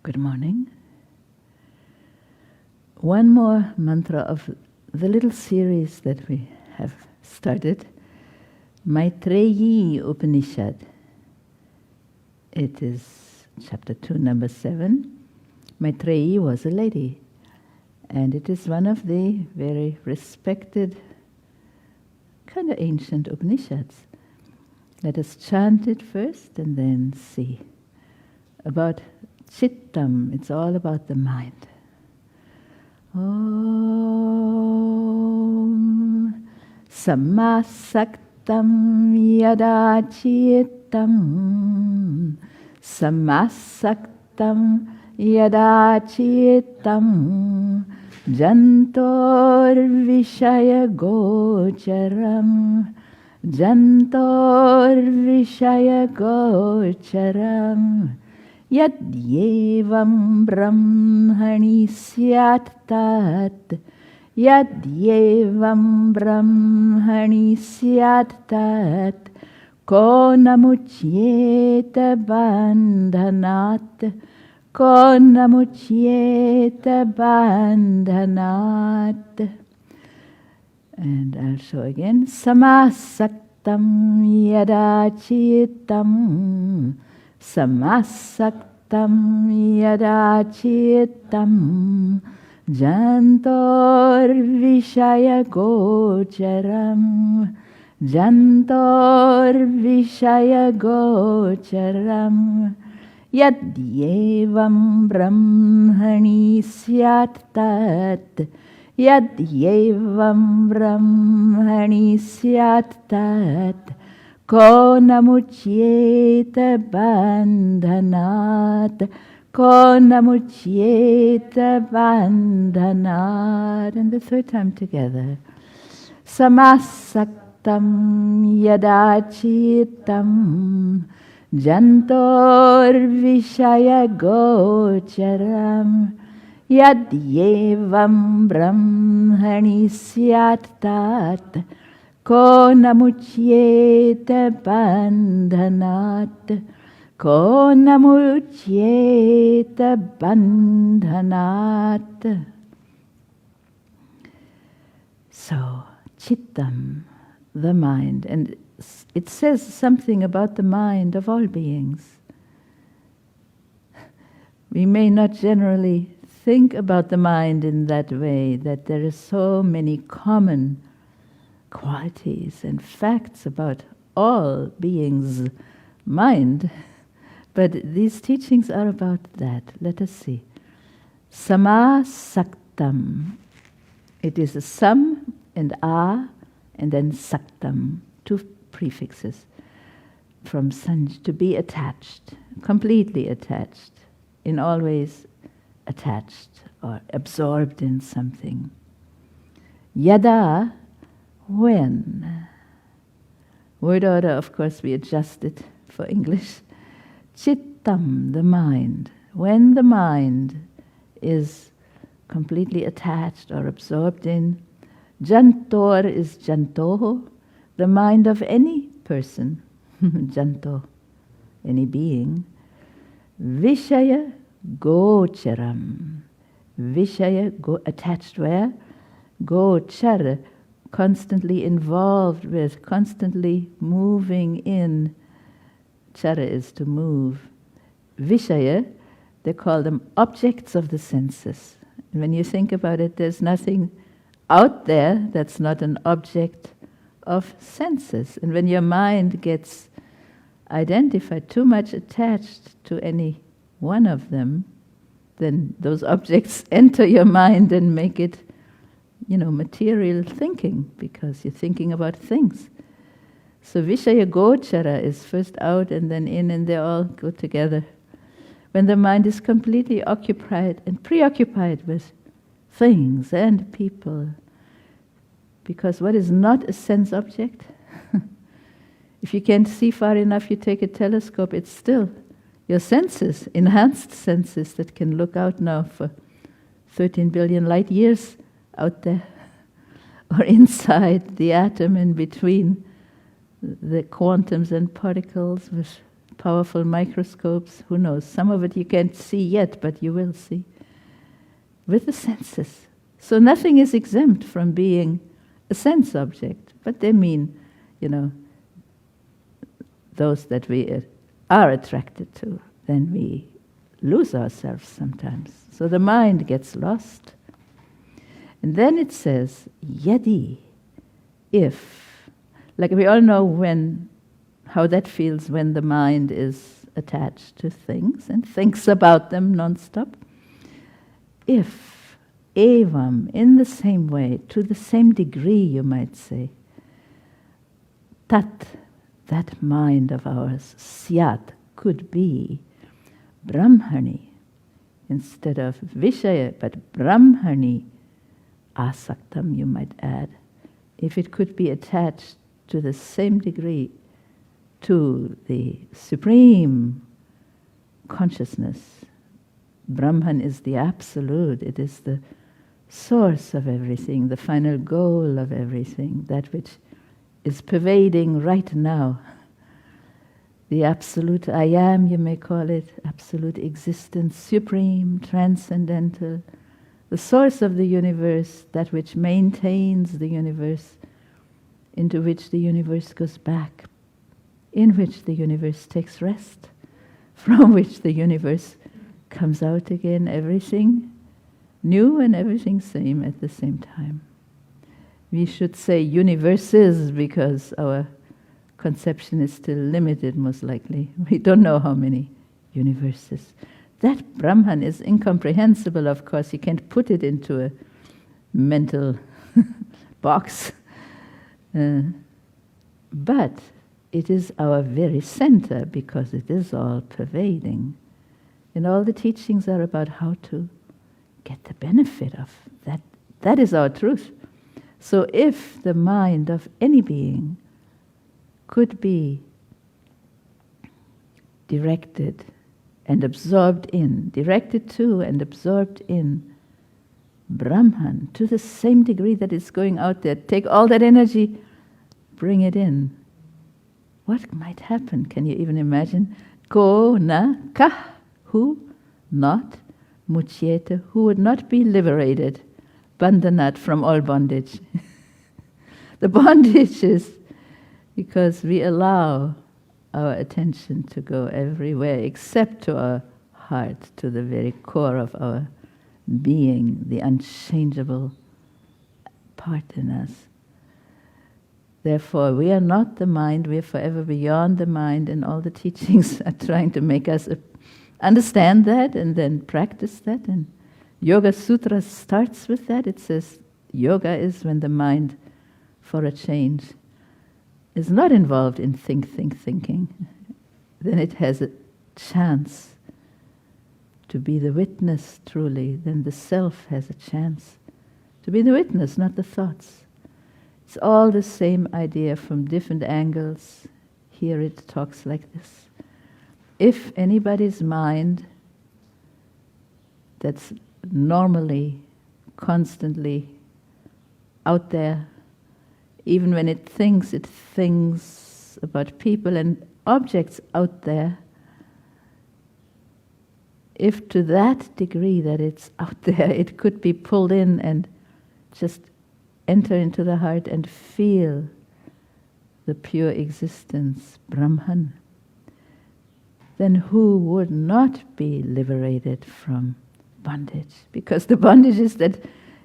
Good morning. One more mantra of the little series that we have started, Maitreyi Upanishad. It is chapter 2, number 7. Maitreyi was a lady, and it is one of the very respected, kind of ancient Upanishads. Let us chant it first and then see. About Chittam, it's all about the mind. Om Samasaktam Yada Chittam Samasaktam Yada Chittam Jantor Vishaya Gocharam Jantor Vishaya Gocharam Yadyevam brahmani syat tat Yadyevam brahmani syat tat Ko namuchyeta bandhanat Ko namuchyeta bandhanat. And I'll show again. Samasaktam yada chittam Samasaktam yada chittam Jantor vishaya gocharam Jantor vishaya gocharam Yadyevam brahmani syat tat Yadyevam brahmani syat tat Ko namuchyeta bandhanat Ko namuchyeta bandhanat. And the third time together. Samasaktam yada chittam Jantor vishaya gocharam Yadyevam brahmani syat tat Ko namuchyeta bandhanat Ko namuchyeta bandhanat. So, Chittam, the mind, and it says something about the mind of all beings. We may not generally think about the mind in that way, that there are so many common qualities and facts about all beings' mind. But these teachings are about that. Let us see. Samasaktam. It is a sam and a and then saktam. Two prefixes. From sanj, to be attached. Completely attached. In all ways attached or absorbed in something. Yada, when. Word order, of course, we adjust it for English. Chittam, the mind. When the mind is completely attached or absorbed in. Jantor is jantoho, the mind of any person. Janto, any being. Vishaya gocharam. Vishaya, attached where? Gochara, constantly involved with, constantly moving in. Chara is to move. Vishaya, they call them objects of the senses. And when you think about it, there's nothing out there that's not an object of senses. And when your mind gets identified, too much attached to any one of them, then those objects enter your mind and make it, material thinking, because you're thinking about things. So Vishaya Gochara is first out and then in, and they all go together. When the mind is completely occupied and preoccupied with things and people. Because what is not a sense object? If you can't see far enough, you take a telescope, it's still your senses, enhanced senses that can look out now for 13 billion light years out there, or inside the atom and between the quantums and particles with powerful microscopes, who knows? Some of it you can't see yet, but you will see. With the senses. So nothing is exempt from being a sense object, but they mean, those that we are attracted to, then we lose ourselves sometimes. So the mind gets lost. And then it says, yadi, if. Like we all know how that feels when the mind is attached to things and thinks about them non-stop. If, evam, in the same way, to the same degree, you might say, tat, that mind of ours, syat, could be, brahmani, instead of vishaya, but brahmani, asaktam, you might add, if it could be attached to the same degree to the supreme consciousness. Brahman is the absolute, it is the source of everything, the final goal of everything, that which is pervading right now. The absolute I am, you may call it, absolute existence, supreme, transcendental, the source of the universe, that which maintains the universe, into which the universe goes back, in which the universe takes rest, from which the universe comes out again, everything new and everything same at the same time. We should say universes because our conception is still limited, most likely. We don't know how many universes. That Brahman is incomprehensible, of course. You can't put it into a mental box. But it is our very center because it is all pervading. And all the teachings are about how to get the benefit of that. That is our truth. So if the mind of any being could be directed and absorbed in, directed to and absorbed in Brahman to the same degree that it's going out there, take all that energy, bring it in. What might happen? Can you even imagine? Ko na kah, who not muchyeta, who would not be liberated, bandhanat, from all bondage. The bondage is because we allow our attention to go everywhere except to our heart, to the very core of our being, the unchangeable part in us. Therefore, we are not the mind, we are forever beyond the mind, and all the teachings are trying to make us understand that and then practice that. And Yoga Sutra starts with that. It says yoga is when the mind, for a change, is not involved in thinking. Then it has a chance to be the witness truly. Then the self has a chance to be the witness, not the thoughts. It's all the same idea from different angles. Here it talks like this. If anybody's mind that's normally, constantly out there, even when it thinks about people and objects out there, if to that degree that it's out there, it could be pulled in and just enter into the heart and feel the pure existence, Brahman, then who would not be liberated from bondage? Because the bondage is that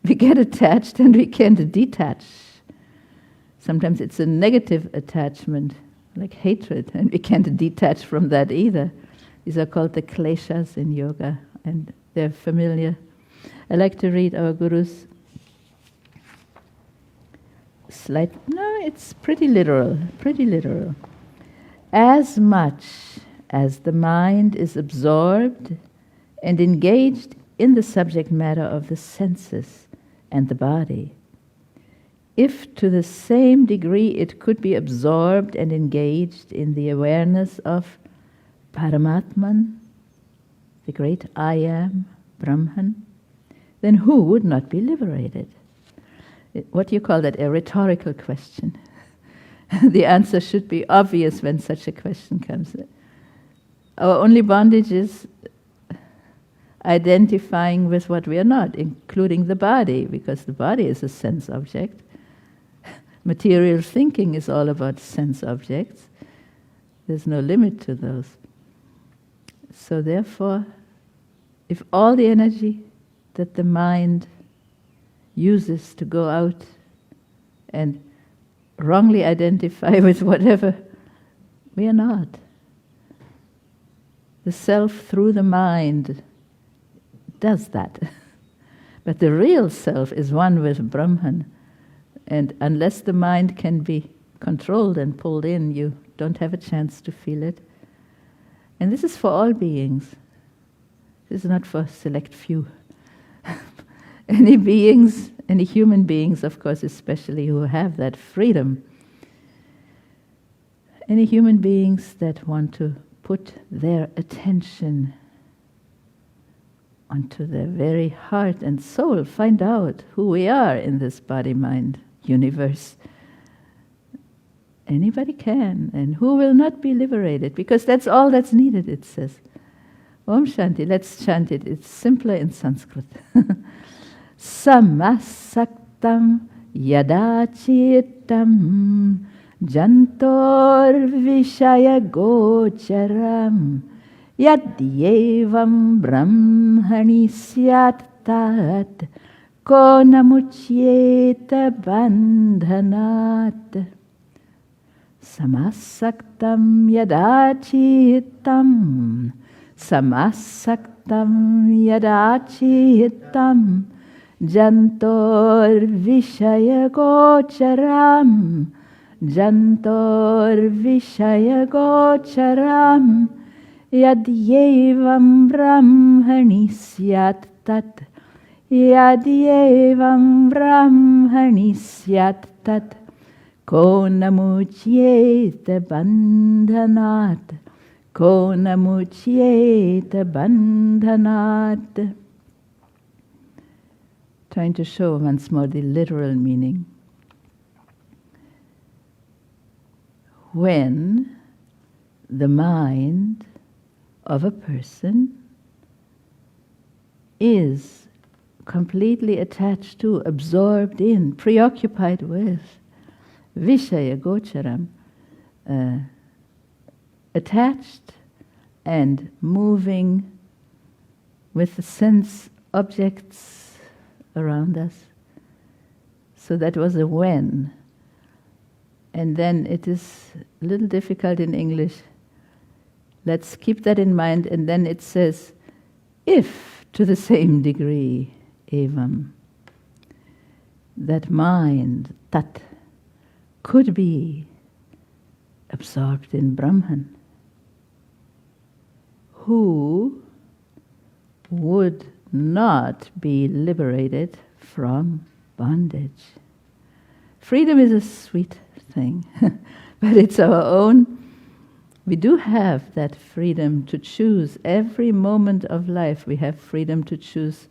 we get attached and we can't detach. Sometimes it's a negative attachment, like hatred, and we can't detach from that either. These are called the kleshas in yoga, and they're familiar. I like to read our Guru's it's pretty literal. As much as the mind is absorbed and engaged in the subject matter of the senses and the body, if to the same degree it could be absorbed and engaged in the awareness of Paramatman, the great I am, Brahman, then who would not be liberated? What do you call that? A rhetorical question. The answer should be obvious when such a question comes. Our only bondage is identifying with what we are not, including the body, because the body is a sense object. Material thinking is all about sense objects. There's no limit to those. So therefore, if all the energy that the mind uses to go out and wrongly identify with whatever, we are not. The self through the mind does that. But the real self is one with Brahman. And unless the mind can be controlled and pulled in, you don't have a chance to feel it. And this is for all beings. This is not for select few. Any beings, any human beings, of course, especially who have that freedom. Any human beings that want to put their attention onto their very heart and soul, find out who we are in this body-mind universe. Anybody can, and who will not be liberated, because that's all that's needed, it says. Om Shanti, let's chant it. It's simpler in Sanskrit. Samasaktam yadachittam jantor vishaya gocharam yadyevam brahmani syat tat ko namuchyeta bandhanat. Samasaktam yadachittam samasaktam yadachittam jantor vishaya gocharam jantor vishaya gocharam yadyevam brahmani syat tat yadyevam brahmani syat tat ko namuchyeta bandhanat ko namuchyeta bandhanat. Trying to show once more the literal meaning. When the mind of a person is completely attached to, absorbed in, preoccupied with Vishaya Gocharam, attached and moving with the sense objects around us. So that was a when. And then it is a little difficult in English. Let's keep that in mind. And then it says, if to the same degree, evam, that mind, tat, could be absorbed in Brahman, who would not be liberated from bondage. Freedom is a sweet thing, but it's our own. We do have that freedom to choose. Every moment of life we have freedom to choose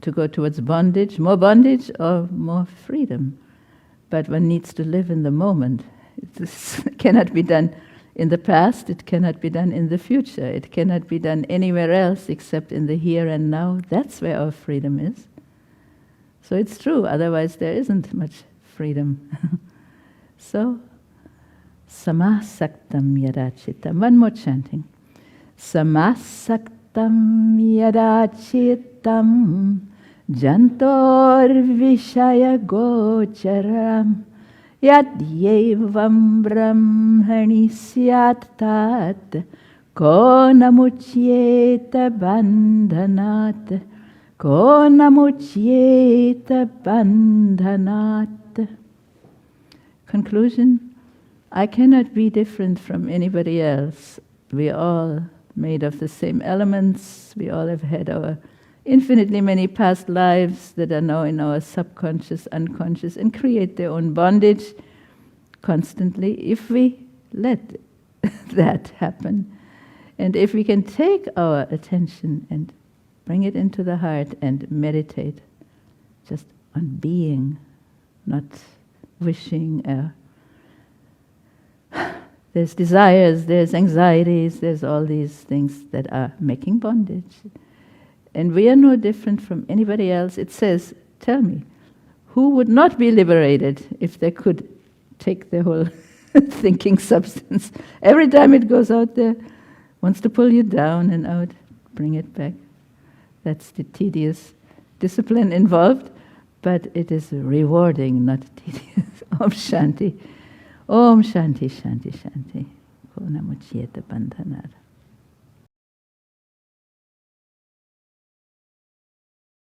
to go towards bondage, or more freedom. But one needs to live in the moment. This cannot be done in the past, it cannot be done in the future, it cannot be done anywhere else except in the here and now. That's where our freedom is. So it's true, otherwise there isn't much freedom. So, samasaktam yadachitam. One more chanting. Samasaktam yadachitam jantor vishaya gocharam yadyevam brahmani syat tat ko namuchyeta bandhanat ko namuchyeta bandhanat. Conclusion, I cannot be different from anybody else. We are all made of the same elements. We all have had our infinitely many past lives that are now in our subconscious, unconscious, and create their own bondage constantly if we let that happen. And if we can take our attention and bring it into the heart and meditate just on being, not wishing. There's desires, there's anxieties, there's all these things that are making bondage. And we are no different from anybody else. It says, tell me, who would not be liberated if they could take the whole thinking substance? Every time it goes out there, wants to pull you down and out, bring it back. That's the tedious discipline involved, but it is rewarding, not tedious. Om Shanti. Om Shanti, Shanti, Shanti. Ko namuchyeta bandhanara.